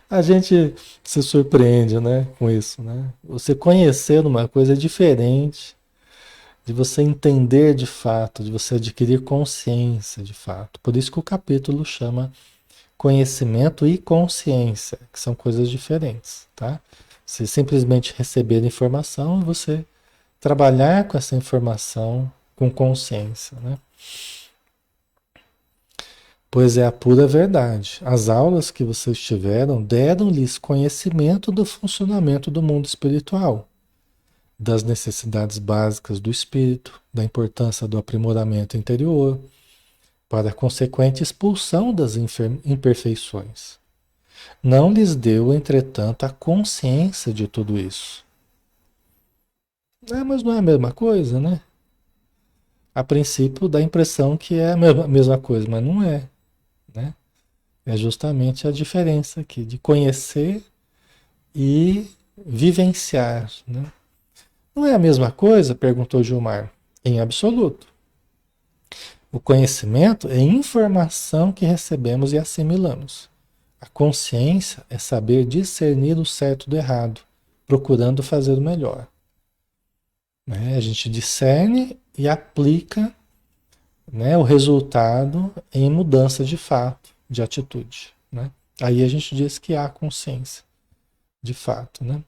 A gente se surpreende, né, com isso, né? Você conhecer uma coisa diferente, de você entender de fato, de você adquirir consciência de fato. Por isso que o capítulo chama conhecimento e consciência, que são coisas diferentes, tá? Você simplesmente receber informação e você trabalhar com essa informação com consciência, né? Pois é a pura verdade. As aulas que vocês tiveram deram-lhes conhecimento do funcionamento do mundo espiritual, das necessidades básicas do espírito, da importância do aprimoramento interior, para a consequente expulsão das imperfeições. Não lhes deu, entretanto, a consciência de tudo isso. Mas não é a mesma coisa, né? a princípio dá a impressão que é a mesma coisa, mas não é, né? É justamente a diferença aqui de conhecer e vivenciar, né? Não é a mesma coisa? Perguntou Gilmar. Em absoluto. O conhecimento é informação que recebemos e assimilamos. A consciência é saber discernir o certo do errado, procurando fazer o melhor. Né? A gente discerne e aplica, né, o resultado em mudança de fato, de atitude. Né? Aí a gente diz que há consciência, de fato. Né?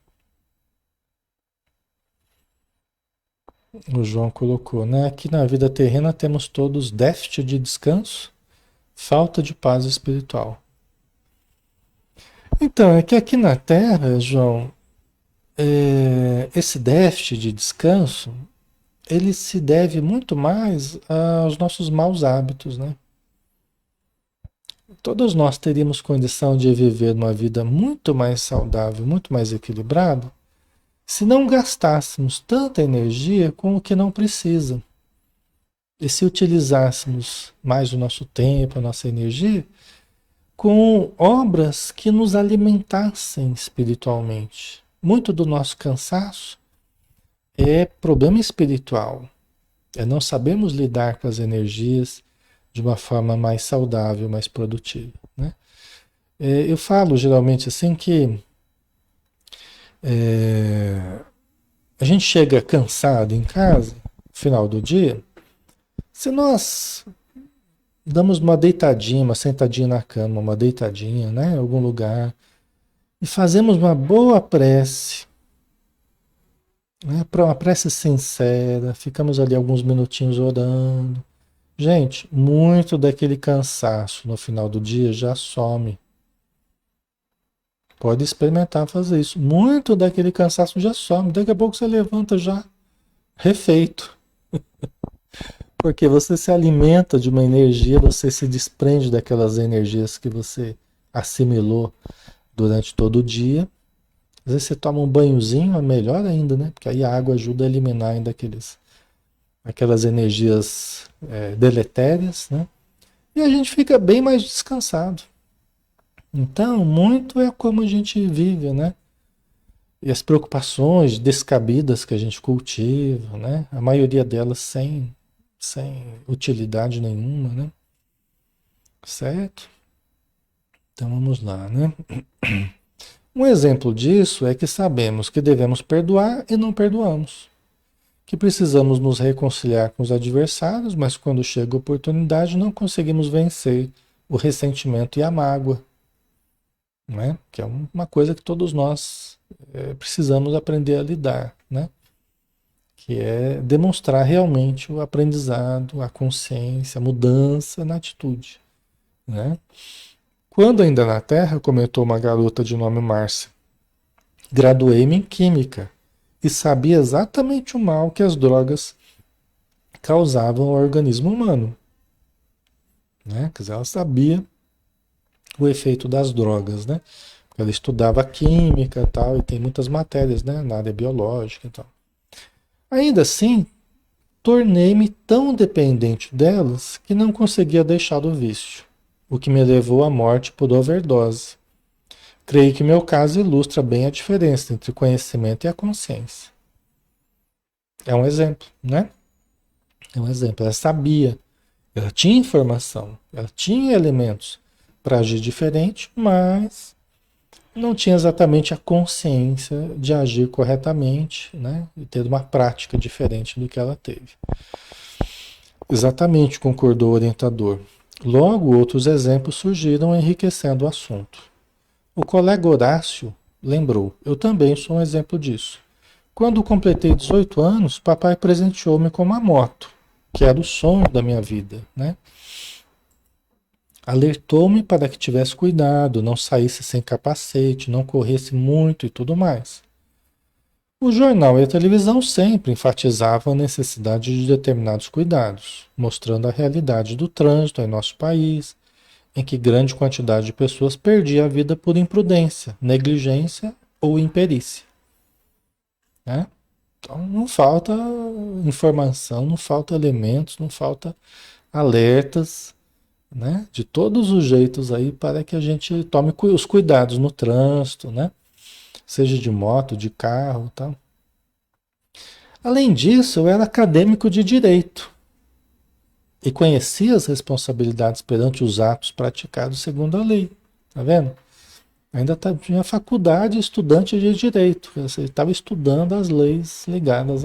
O João colocou, né? Aqui na vida terrena temos todos déficit de descanso, falta de paz espiritual. Então, é que aqui na Terra, João, esse déficit de descanso, ele se deve muito mais aos nossos maus hábitos, né? Todos nós teríamos condição de viver uma vida muito mais saudável, muito mais equilibrada, se não gastássemos tanta energia com o que não precisa. E se utilizássemos mais o nosso tempo, a nossa energia, com obras que nos alimentassem espiritualmente. Muito do nosso cansaço é problema espiritual. É não sabemos lidar com as energias de uma forma mais saudável, mais produtiva. Né? Eu falo geralmente assim que é, a gente chega cansado em casa, no final do dia, se nós damos uma deitadinha, uma sentadinha na cama, uma deitadinha, né, em algum lugar, e fazemos uma boa prece, né, para uma prece sincera, ficamos ali alguns minutinhos orando. Gente, muito daquele cansaço no final do dia já some. Pode experimentar fazer isso. Muito daquele cansaço já some. Daqui a pouco você levanta já refeito. Porque você se alimenta de uma energia, você se desprende daquelas energias que você assimilou durante todo o dia. Às vezes você toma um banhozinho, é melhor ainda, né? Porque aí a água ajuda a eliminar ainda aquelas energias deletérias, né? E a gente fica bem mais descansado. Então, muito é como a gente vive, né? E as preocupações descabidas que a gente cultiva, né? A maioria delas sem utilidade nenhuma, né? Certo? Então vamos lá, né? Um exemplo disso é que sabemos que devemos perdoar e não perdoamos. Que precisamos nos reconciliar com os adversários, mas quando chega a oportunidade não conseguimos vencer o ressentimento e a mágoa, né? Que é uma coisa que todos nós precisamos aprender a lidar, né? Que é demonstrar realmente o aprendizado, a consciência, a mudança na atitude, né? Quando ainda na Terra, comentou uma garota de nome Márcia, graduei-me em Química e sabia exatamente o mal que as drogas causavam ao organismo humano, né? Quer dizer, ela sabia o efeito das drogas, né? Ela estudava química e tal, e tem muitas matérias, né, na área biológica e tal. Ainda assim, tornei-me tão dependente delas que não conseguia deixar o vício, o que me levou à morte por overdose. Creio que meu caso ilustra bem a diferença entre o conhecimento e a consciência. É um exemplo, né? É um exemplo. Ela sabia, ela tinha informação, ela tinha elementos para agir diferente, mas não tinha exatamente a consciência de agir corretamente, né? E ter uma prática diferente do que ela teve. Exatamente, concordou o orientador. Logo, outros exemplos surgiram enriquecendo o assunto. O colega Horácio lembrou: eu também sou um exemplo disso. Quando completei 18 anos, papai presenteou-me com uma moto, que era o sonho da minha vida, né? Alertou-me para que tivesse cuidado, não saísse sem capacete, não corresse muito e tudo mais. O jornal e a televisão sempre enfatizavam a necessidade de determinados cuidados, mostrando a realidade do trânsito em nosso país, em que grande quantidade de pessoas perdia a vida por imprudência, negligência ou imperícia, né? Então não falta informação, não falta elementos, não falta alertas, né? De todos os jeitos aí para que a gente tome os cuidados no trânsito, né? Seja de moto, de carro, tal. Além disso, eu era acadêmico de direito e conhecia as responsabilidades perante os atos praticados segundo a lei. Tá vendo? Ainda tinha faculdade estudante de direito. Você estava estudando as leis ligadas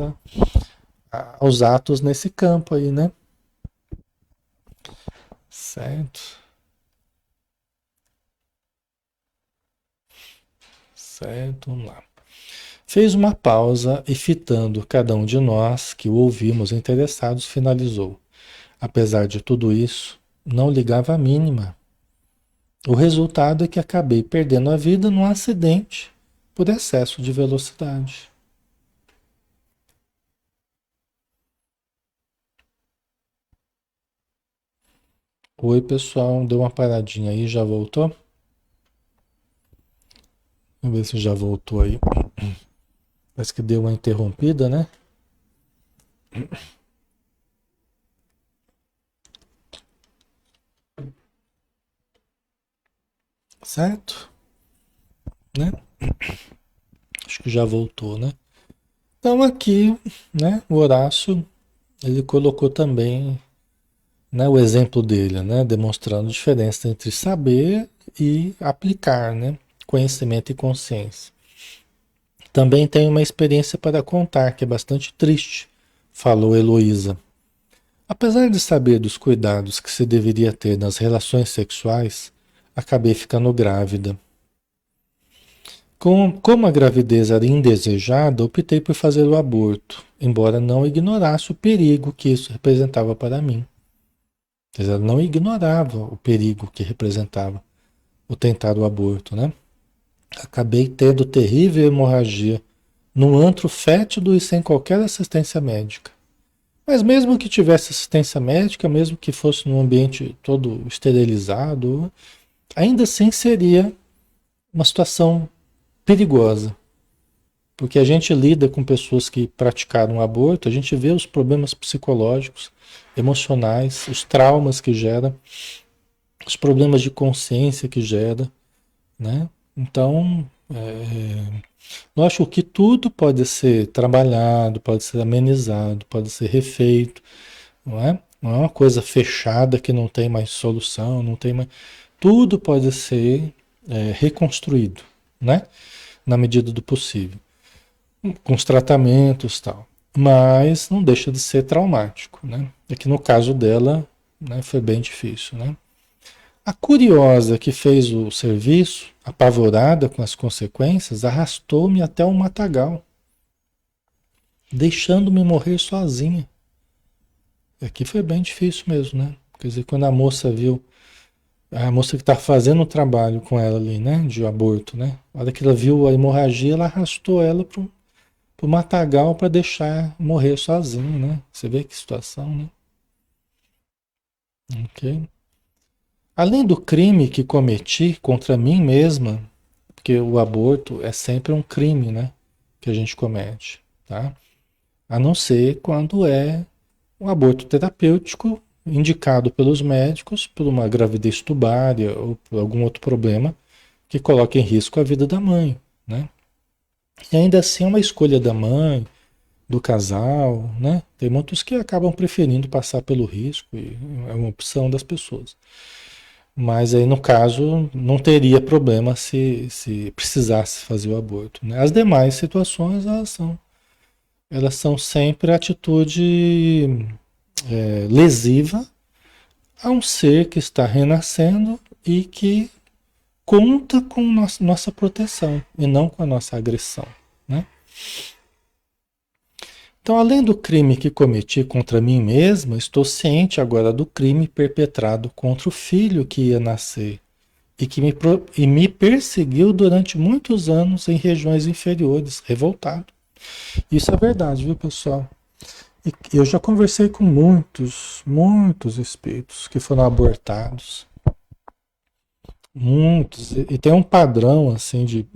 aos atos nesse campo aí, né? Certo, certo, vamos lá. Fez uma pausa e, fitando cada um de nós que o ouvimos interessados, finalizou. Apesar de tudo isso, não ligava a mínima. O resultado é que acabei perdendo a vida num acidente por excesso de velocidade. Oi, pessoal, deu uma paradinha aí, já voltou? Vamos ver se já voltou aí. Parece que deu uma interrompida, né? Certo? Né? Acho que já voltou, né? Então aqui, né, o Horácio, ele colocou também, né, o exemplo dele, né, demonstrando a diferença entre saber e aplicar, né, conhecimento e consciência. Também tem uma experiência para contar, que é bastante triste, falou Heloísa. Apesar de saber dos cuidados que se deveria ter nas relações sexuais, acabei ficando grávida. Como a gravidez era indesejada, optei por fazer o aborto, embora não ignorasse o perigo que isso representava para mim. Quer dizer, ela não ignorava o perigo que representava o tentar o aborto, né? Acabei tendo terrível hemorragia num antro fétido e sem qualquer assistência médica. Mas mesmo que tivesse assistência médica, mesmo que fosse num ambiente todo esterilizado, ainda assim seria uma situação perigosa. Porque a gente lida com pessoas que praticaram aborto, a gente vê os problemas psicológicos, emocionais, os traumas que gera, os problemas de consciência que gera, né? Então, lógico que tudo pode ser trabalhado, pode ser amenizado, pode ser refeito, não é? Não é uma coisa fechada que não tem mais solução, não tem mais. Tudo pode ser reconstruído, né? Na medida do possível, com os tratamentos e tal. Mas não deixa de ser traumático, né? É que no caso dela, né, foi bem difícil, né? A curiosa que fez o serviço, apavorada com as consequências, arrastou-me até o matagal, deixando-me morrer sozinha. Aqui foi bem difícil mesmo, né? Quer dizer, quando a moça viu, a moça que está fazendo o trabalho com ela ali, né, de aborto, né? A hora que ela viu a hemorragia, ela arrastou ela pro matagal para deixar morrer sozinha, né? Você vê que situação, né? Ok. Além do crime que cometi contra mim mesma, porque o aborto é sempre um crime, né? Que a gente comete, tá? A não ser quando é um aborto terapêutico indicado pelos médicos por uma gravidez tubária ou por algum outro problema que coloca em risco a vida da mãe, né? E ainda assim é uma escolha da mãe, do casal, né? Tem muitos que acabam preferindo passar pelo risco e é uma opção das pessoas. Mas aí, no caso, não teria problema se precisasse fazer o aborto, né? As demais situações, elas são sempre atitude lesiva a um ser que está renascendo e que conta com nossa proteção e não com a nossa agressão, né? Então, além do crime que cometi contra mim mesma, estou ciente agora do crime perpetrado contra o filho que ia nascer e que me perseguiu durante muitos anos em regiões inferiores, revoltado. Isso é verdade, viu, pessoal? E eu já conversei com muitos espíritos que foram abortados. Muitos. E tem um padrão, assim, de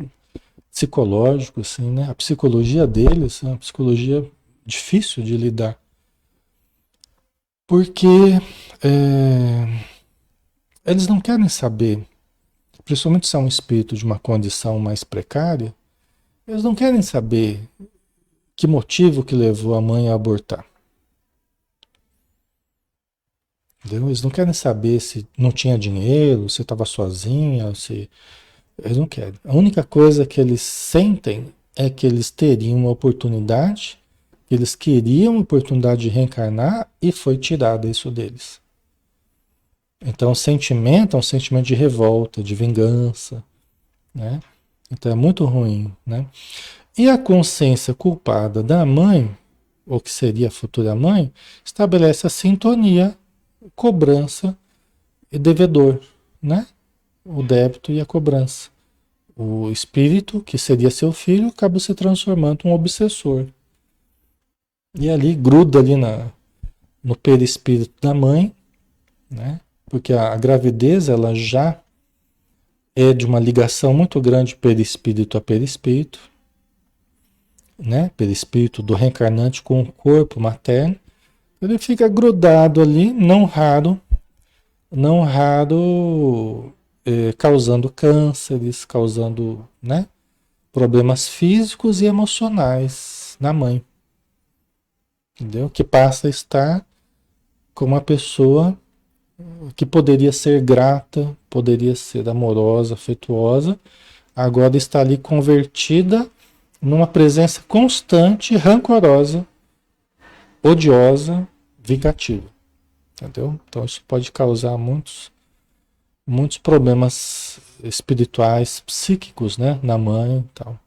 psicológico, assim, né? A psicologia deles é uma psicologia difícil de lidar. Porque eles não querem saber, principalmente se é um espírito de uma condição mais precária, eles não querem saber que motivo que levou a mãe a abortar. Entendeu? Eles não querem saber se não tinha dinheiro, se estava sozinha, se... Eles não querem. A única coisa que eles sentem é que eles teriam uma oportunidade, eles queriam uma oportunidade de reencarnar e foi tirada isso deles. Então o sentimento é um sentimento de revolta, de vingança, né? Então é muito ruim, né? E a consciência culpada da mãe, ou que seria a futura mãe, estabelece a sintonia, cobrança e devedor, né? O débito e a cobrança. O espírito, que seria seu filho, acaba se transformando em um obsessor. E ali gruda ali no perispírito da mãe, né? Porque a gravidez ela já é de uma ligação muito grande perispírito a perispírito, né? Perispírito do reencarnante com o corpo materno. Ele fica grudado ali, não raro causando cânceres, causando, né, problemas físicos e emocionais na mãe, entendeu? Que passa a estar como uma pessoa que poderia ser grata, poderia ser amorosa, afetuosa, agora está ali convertida numa presença constante, rancorosa, odiosa, vingativa, entendeu? Então isso pode causar muitos problemas espirituais, psíquicos, né, na mãe e tal.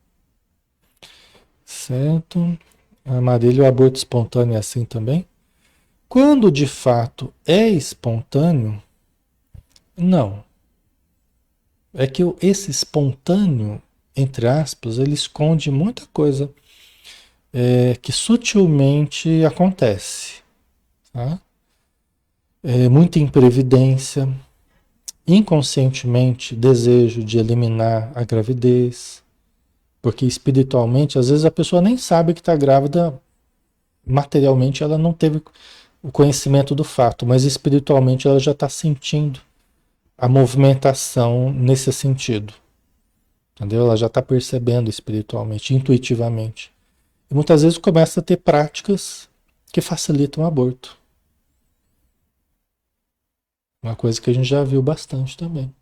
Certo? Amarília, o aborto espontâneo é assim também? Quando de fato é espontâneo, não. É que esse espontâneo, entre aspas, ele esconde muita coisa que sutilmente acontece. Tá? Muita imprevidência, inconscientemente desejo de eliminar a gravidez, porque espiritualmente, às vezes a pessoa nem sabe que está grávida, materialmente ela não teve o conhecimento do fato, mas espiritualmente ela já está sentindo a movimentação nesse sentido. Entendeu? Ela já está percebendo espiritualmente, intuitivamente. E muitas vezes começa a ter práticas que facilitam o aborto. Uma coisa que a gente já viu bastante também.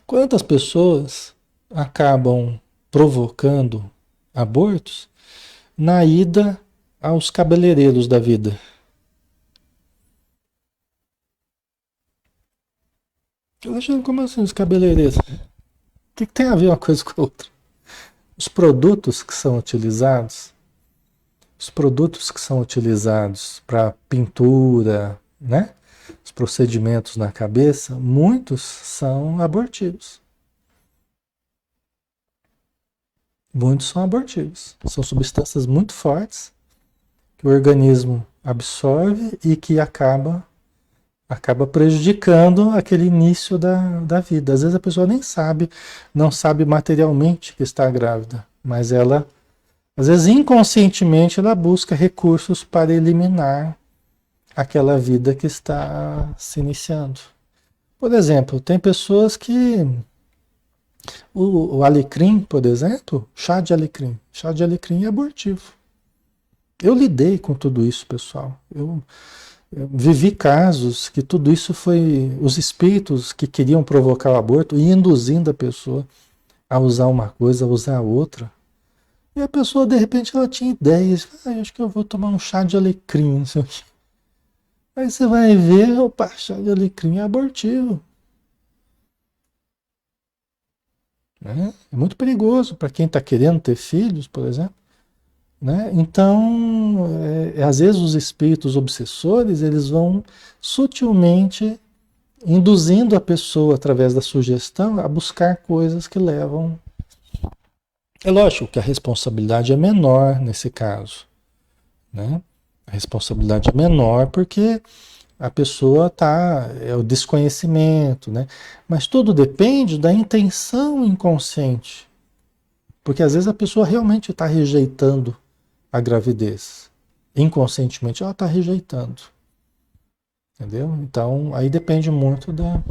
Quantas pessoas acabam provocando abortos na ida aos cabeleireiros da vida? Eu acho como assim os cabeleireiros? O que tem a ver uma coisa com a outra? Os produtos que são utilizados, para pintura, né? Os procedimentos na cabeça, muitos são abortivos. Muitos são abortivos. São substâncias muito fortes que o organismo absorve e que acaba prejudicando aquele início da vida. Às vezes a pessoa nem sabe, não sabe materialmente que está grávida, mas ela, às vezes inconscientemente, ela busca recursos para eliminar aquela vida que está se iniciando. Por exemplo, tem pessoas que o alecrim, por exemplo, chá de alecrim é abortivo. Eu lidei com tudo isso, pessoal. Eu vivi casos que tudo isso foi os espíritos que queriam provocar o aborto e induzindo a pessoa a usar uma coisa, a usar outra. E a pessoa, de repente, ela tinha ideias. Acho que eu vou tomar um chá de alecrim, não sei o quê. Aí você vai ver, opa, chá de alecrim é abortivo. Né? É muito perigoso para quem está querendo ter filhos, por exemplo. Né? Então, às vezes os espíritos obsessores, eles vão sutilmente induzindo a pessoa, através da sugestão, a buscar coisas que levam... É lógico que a responsabilidade é menor nesse caso, né? A responsabilidade é menor porque a pessoa está... É o desconhecimento, né? Mas tudo depende da intenção inconsciente Porque às vezes a pessoa realmente está rejeitando a gravidez. Inconscientemente ela está rejeitando. Entendeu? Então, aí depende muito da.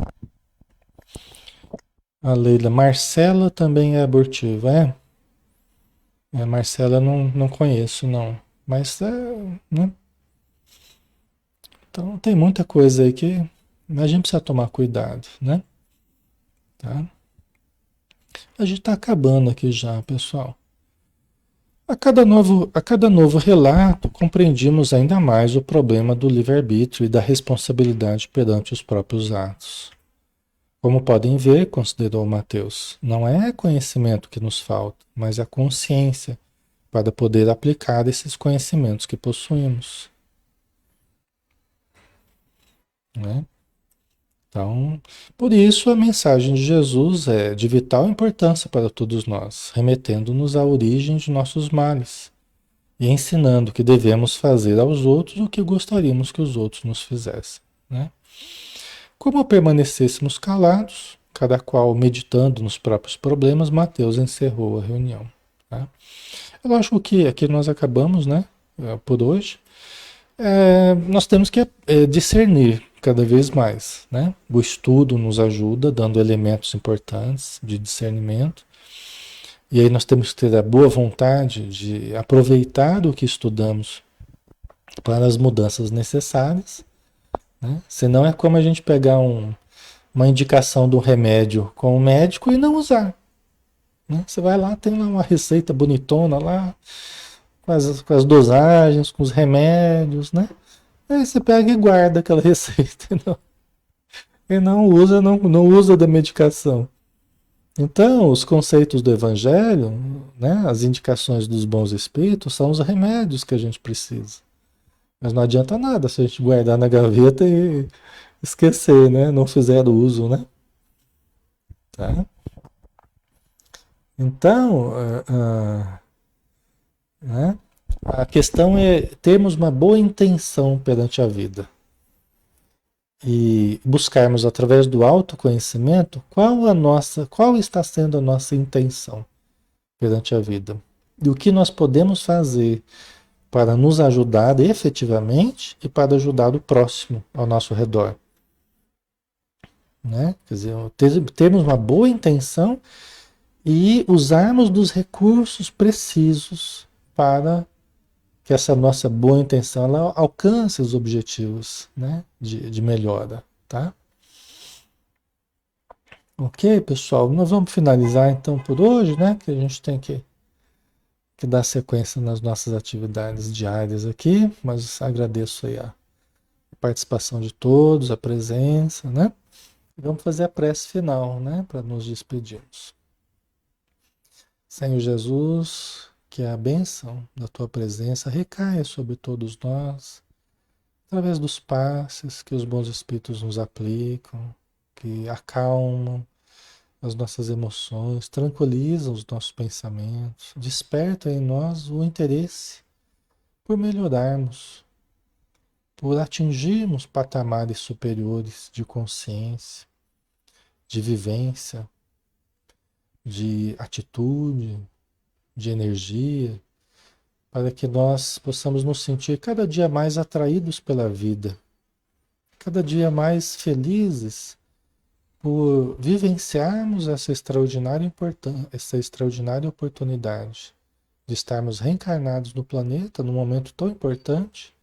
A Leila. Marcela também é abortiva, é? Marcela não conheço, não. Mas, né? Então, tem muita coisa aí que a gente precisa tomar cuidado, né? Tá? A gente está acabando aqui já, pessoal. A cada novo relato, compreendimos ainda mais o problema do livre-arbítrio e da responsabilidade perante os próprios atos. Como podem ver, considerou Mateus, não é conhecimento que nos falta, mas a consciência para poder aplicar esses conhecimentos que possuímos, né? Então, por isso a mensagem de Jesus é de vital importância para todos nós, remetendo-nos à origem de nossos males e ensinando que devemos fazer aos outros o que gostaríamos que os outros nos fizessem, né? Como permanecêssemos calados, cada qual meditando nos próprios problemas, Mateus encerrou a reunião. Tá? É lógico que aqui nós acabamos, né, por hoje. Nós temos que discernir cada vez mais, né? O estudo nos ajuda, dando elementos importantes de discernimento. E aí nós temos que ter a boa vontade de aproveitar o que estudamos para as mudanças necessárias, né? Senão é como a gente pegar uma indicação do remédio com o médico e não usar, né? Você vai lá, tem lá uma receita bonitona lá, com as dosagens, com os remédios, né? Aí você pega e guarda aquela receita e não usa, não usa da medicação. Então, os conceitos do Evangelho, né, as indicações dos bons espíritos, são os remédios que a gente precisa. Mas não adianta nada se a gente guardar na gaveta e esquecer, né? Não fizer uso, né? Tá? Então, né, a questão é termos uma boa intenção perante a vida e buscarmos através do autoconhecimento qual está sendo a nossa intenção perante a vida e o que nós podemos fazer para nos ajudar efetivamente e para ajudar o próximo ao nosso redor, né? Quer dizer, termos uma boa intenção e usarmos dos recursos precisos para que essa nossa boa intenção ela alcance os objetivos, né, de melhora, tá? Ok, pessoal, nós vamos finalizar então por hoje, né, que a gente tem que dar sequência nas nossas atividades diárias aqui, mas agradeço aí a participação de todos, a presença, né? Vamos fazer a prece final, né, para nos despedirmos. Senhor Jesus, que a bênção da tua presença recaia sobre todos nós, através dos passes que os bons espíritos nos aplicam, que acalmam as nossas emoções, tranquilizam os nossos pensamentos, desperta em nós o interesse por melhorarmos, por atingirmos patamares superiores de consciência, de vivência, de atitude, de energia, para que nós possamos nos sentir cada dia mais atraídos pela vida, cada dia mais felizes por vivenciarmos essa extraordinária oportunidade de estarmos reencarnados no planeta num momento tão importante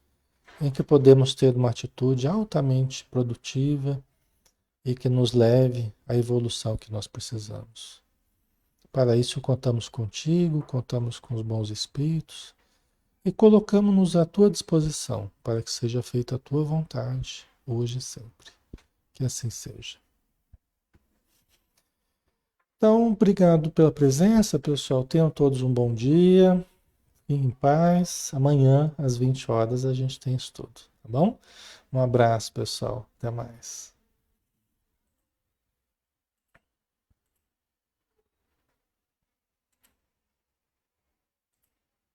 em que podemos ter uma atitude altamente produtiva e que nos leve à evolução que nós precisamos. Para isso contamos contigo, contamos com os bons espíritos e colocamos-nos à tua disposição para que seja feita a tua vontade, hoje e sempre. Que assim seja. Então, obrigado pela presença, pessoal. Tenham todos um bom dia. Fiquem em paz. Amanhã, às 20 horas, a gente tem estudo, tá bom? Um abraço, pessoal. Até mais.